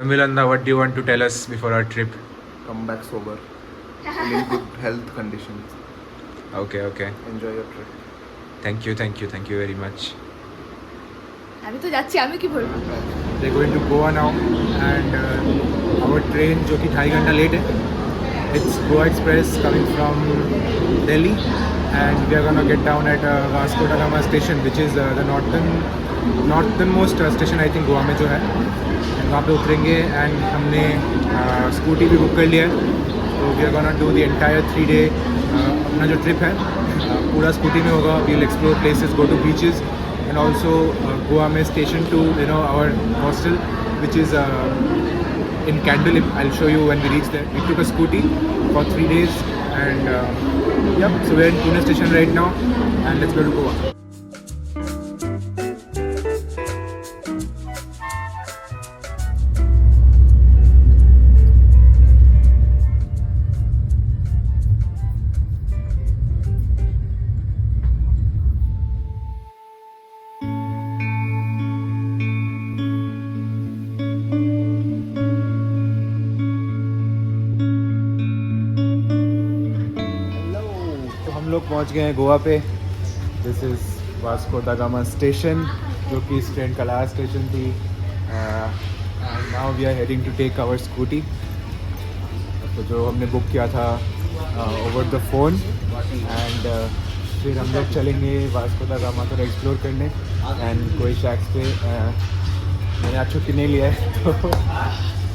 Milanda, what do you want to tell us before our trip? Come back sober. In good health conditions. Okay. Enjoy your trip. Thank you very much. আমি তো যাচ্ছি, আমি কি বলবো? We're going to Goa now, and our train, जो कि 2.5 घंटा late है. It's Goa Express coming from Delhi, and we are gonna get down at Vasco da Gama station, which is the northernmost station I think Goa में जो है. And वहाँ पे उतरेंगे, and हमने स्कूटी भी बुक कर लिया है. तो we are gonna do the entire 3-day अपना जो ट्रिप है पूरा स्कूटी में होगा. We'll explore places, go to beaches, and also Goa में station to our hostel, which is in Candolim. I'll show you when we reach there. We took a scooty for 3 days, and so we're in Pune station right now, and let's go to Goa. लोग पहुंच गए हैं गोवा पे. This is Vasco da Gama station, जो कि इस train का last station थी. And now we are heading to take our scooty. तो जो हमने बुक किया था ओवर द फोन, एंड फिर हम लोग चलेंगे वास्को दा गामा थोड़ा एक्सप्लोर करने. एंड कोई शैक्स पे मैंने आज छुट्टी नहीं लिया है तो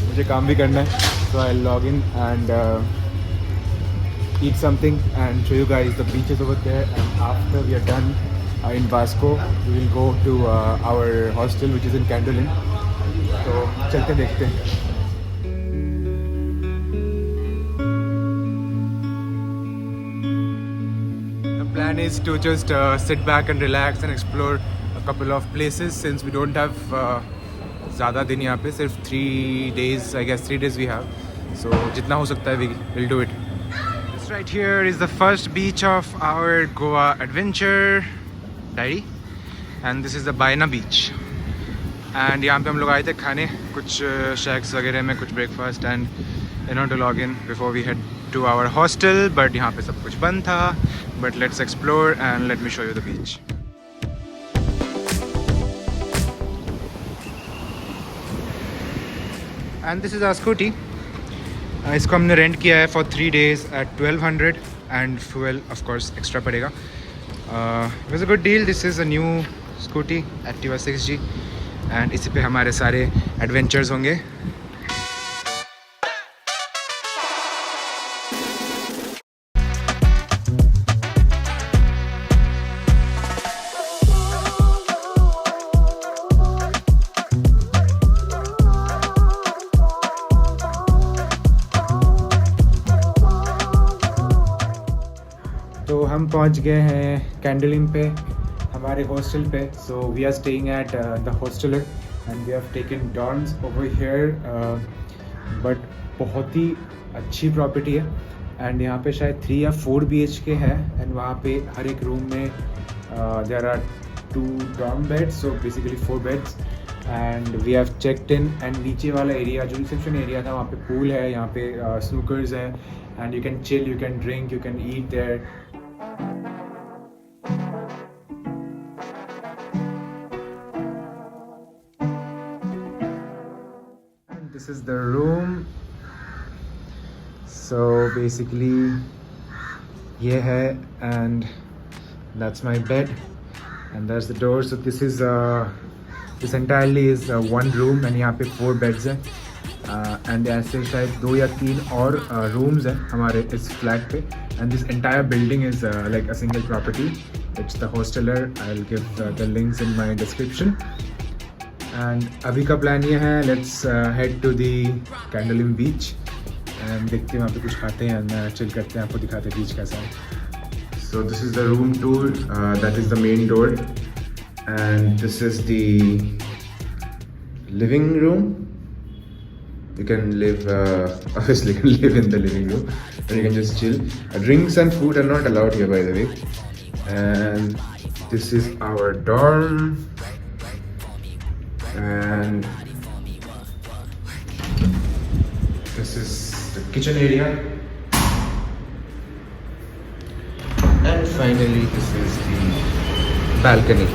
मुझे काम भी करना है. So I log in and eat something and show you guys the beaches over there. And after we are done in Vasco, we will go to our hostel, which is in Candolim. So chalte dekhte hain. The plan is to just sit back and relax and explore a couple of places, since we don't have ज़्यादा दिन यहाँ पे, सिर्फ 3 days, I guess 3 days we have. So जितना हो सकता है we will do it. Right here is the first beach of our Goa adventure diary, and this is the Baina beach. And यहाँ पे हम लोग आए थे खाने कुछ शैक्स वगैरह में, कुछ breakfast, and to log in before we head to our hostel. But यहाँ पे सब कुछ बंद था. But let's explore and let me show you the beach. And this is our scooty. इसको हमने रेंट किया है for 3 days at 1200, and fuel of course extra पड़ेगा. Was a good deal. This is a new scooty Activa 6G, and इसी पे हमारे सारे adventures होंगे. तो हम पहुंच गए हैं कैंडलिम पे, हमारे हॉस्टल पे. So we are staying at the Hosteller, and we have taken dorms over here. But बहुत ही अच्छी प्रॉपर्टी है, एंड यहाँ पे शायद 3 या 4 BHK है. एंड वहाँ पे हर एक रूम में there are 2 dorm beds, so basically 4 beds. And we have checked in, and नीचे वाला एरिया जो रिसेप्शन एरिया था, वहाँ पे पूल है, यहाँ पे स्नूकर्स है, and you can chill, you can drink, you can eat there. This is the room. So basically ये है, and that's my bed, and that's the door. So this is this entirely is one room, and यहाँ पे 4 beds हैं. And ऐसे शायद 2 या 3 और rooms हैं हमारे इस flat पे. And this entire building is like a single property. It's the hosteler. I'll give the links in my description. And अभी का प्लान ये है, let's head to the Candolim beach, and देखते हैं वहाँ पे कुछ खाते हैं, एंड चिल करते हैं, आपको दिखाते हैं बीच कैसा है. सो this is the room tour, that is the main door, and this is the living room. You can live, obviously you can live in the living room, and you can just chill. Drinks and food are not allowed here, by the way. And this is our dorm. And This is the kitchen area. And finally, this is the balcony.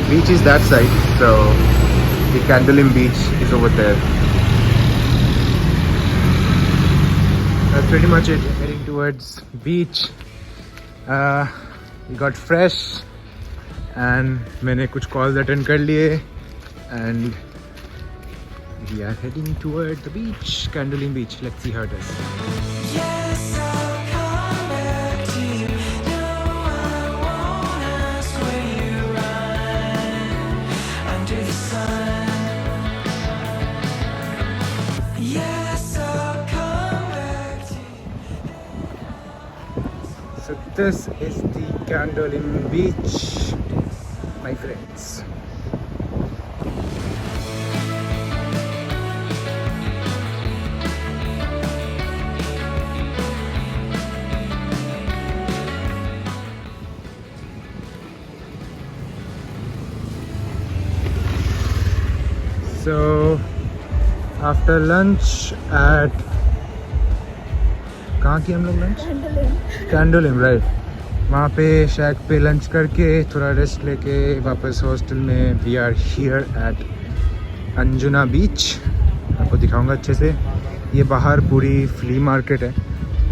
Beach is that side, so the Candolim beach is over there. That's pretty much it. Heading towards beach. We got fresh and मैंने कुछ calls attend कर लिए and we are heading toward the beach, Candolim beach. Let's see how it is. Yes, I'll come back to you. No, I won't ask where you run under the sun. Yes, I'll come back to you. So this is the Candolim beach, my friends. So after lunch at कहाँ की हम लोग lunch Candolim right वहाँ पे शैक पे lunch करके थोड़ा rest लेके वापस हॉस्टल में we are here at Anjuna beach आपको दिखाऊंगा अच्छे से ये बाहर पूरी फ्ली मार्केट है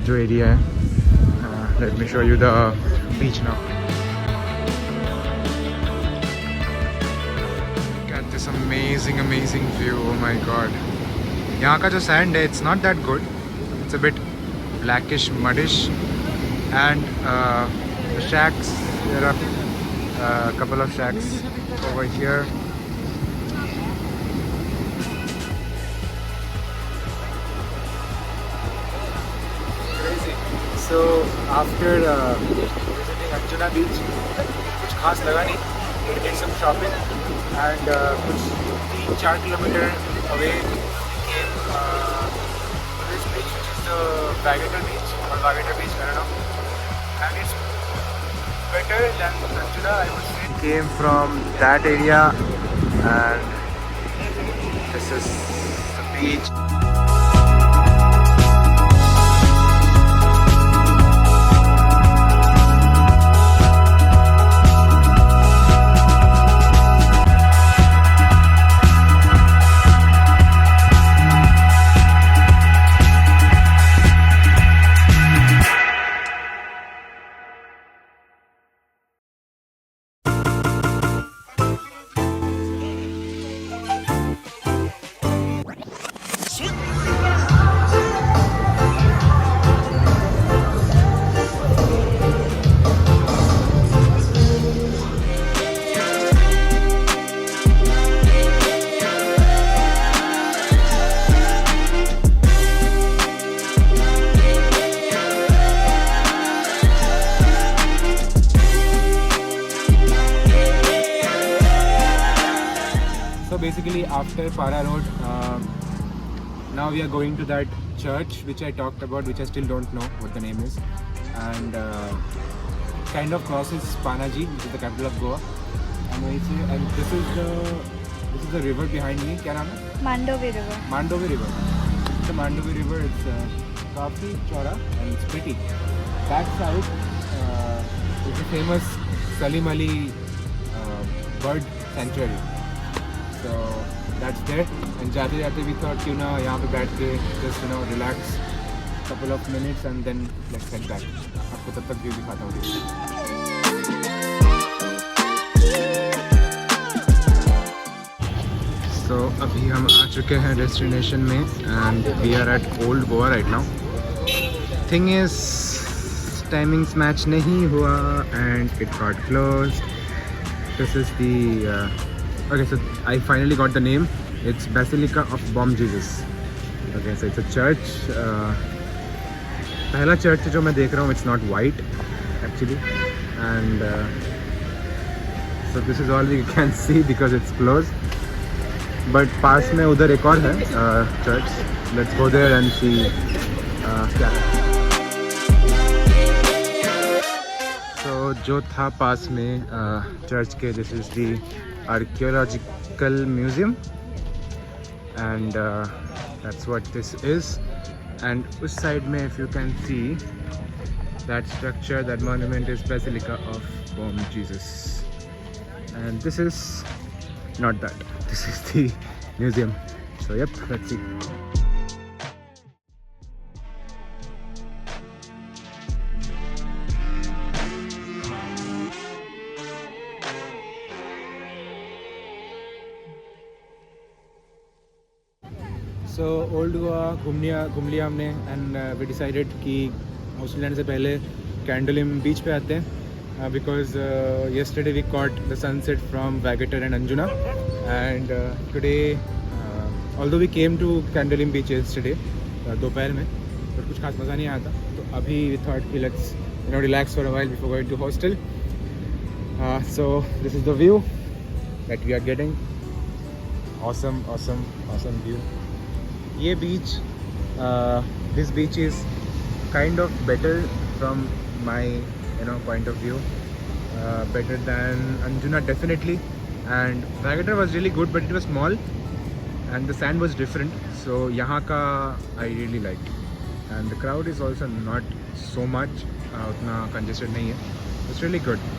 जो एरिया है let me show you the beach now This amazing view. Oh my god, यहाँ का जो sand है it's not that good, it's a bit blackish muddish and the shacks, there are a couple of shacks over here. Crazy. So after visiting Anjuna beach कुछ खास लगा नहीं, we did some shopping and कुछ 3-4 kilometer away came this beach which is the Vagator beach or Vagator beach, I don't know, and it's better than Anjuna, I would say. Came from that area and this is the beach. So basically after Para Road, now we are going to that church which I talked about, which I still don't know what the name is, and kind of crosses Panaji, which is the capital of Goa. And this is the river behind me. क्या नाम है? Mandovi River. Mandovi River. The Mandovi River is काफी चौड़ा and it's pretty. Back side is the famous Salim Ali bird sanctuary. So that's there. And जाते जाते we thought क्यों ना यहाँ पे बैठ के just relax couple of minutes and then let's head back. आपको तब तक view दिखाता हूँ. So अभी हम आ चुके हैं डेस्टिनेशन में and we are at Old Goa right now. Thing is timings match नहीं हुआ and it got closed. This is the okay, so I finally got the name. It's Basilica of Bom Jesus. Okay, so it's a church. पहला church जो मैं देख रहा हूँ, it's not white actually, and so this is all you can see because it's closed. But पास में उधर एक और है church. Let's go there and see क्या है. So जो था पास में church के, this is the archaeological museum, and that's what this is. And उस side में, if you can see that structure, that monument is Basilica of Bom Jesus, and this is not that. This is the museum. So yep, let's see. So old Goa घूम लिया हमने, and we decided कि Australia से पहले Candolim beach पे आते हैं, because yesterday we caught the sunset from Vagator and Anjuna, and today although we came to Candolim beach yesterday दोपहर में, बट कुछ खास मज़ा नहीं आया था. तो अभी वी थॉट कि let's relax for a while before going to hostel. So this is the view that we are getting. awesome view. ये बीच, this beach is kind of better from my point of view, better than Anjuna definitely, and Vagator was really good, but it was small and the sand was different, so यहाँ का I really liked, and the crowd is also not so much, उतना congested नहीं है. It's really good.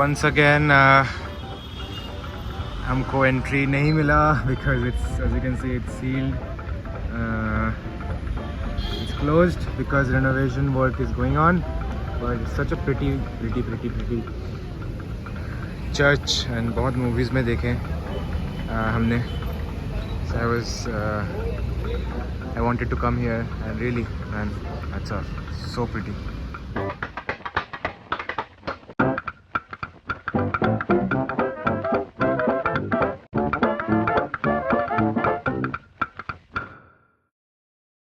once again हमको entry नहीं मिला because it's, as you can see, it's sealed. It's closed because renovation work is going on, but it's such a pretty church, and बहुत movies में देखे हमने. So I wanted to come here, and really, man, that's all so pretty.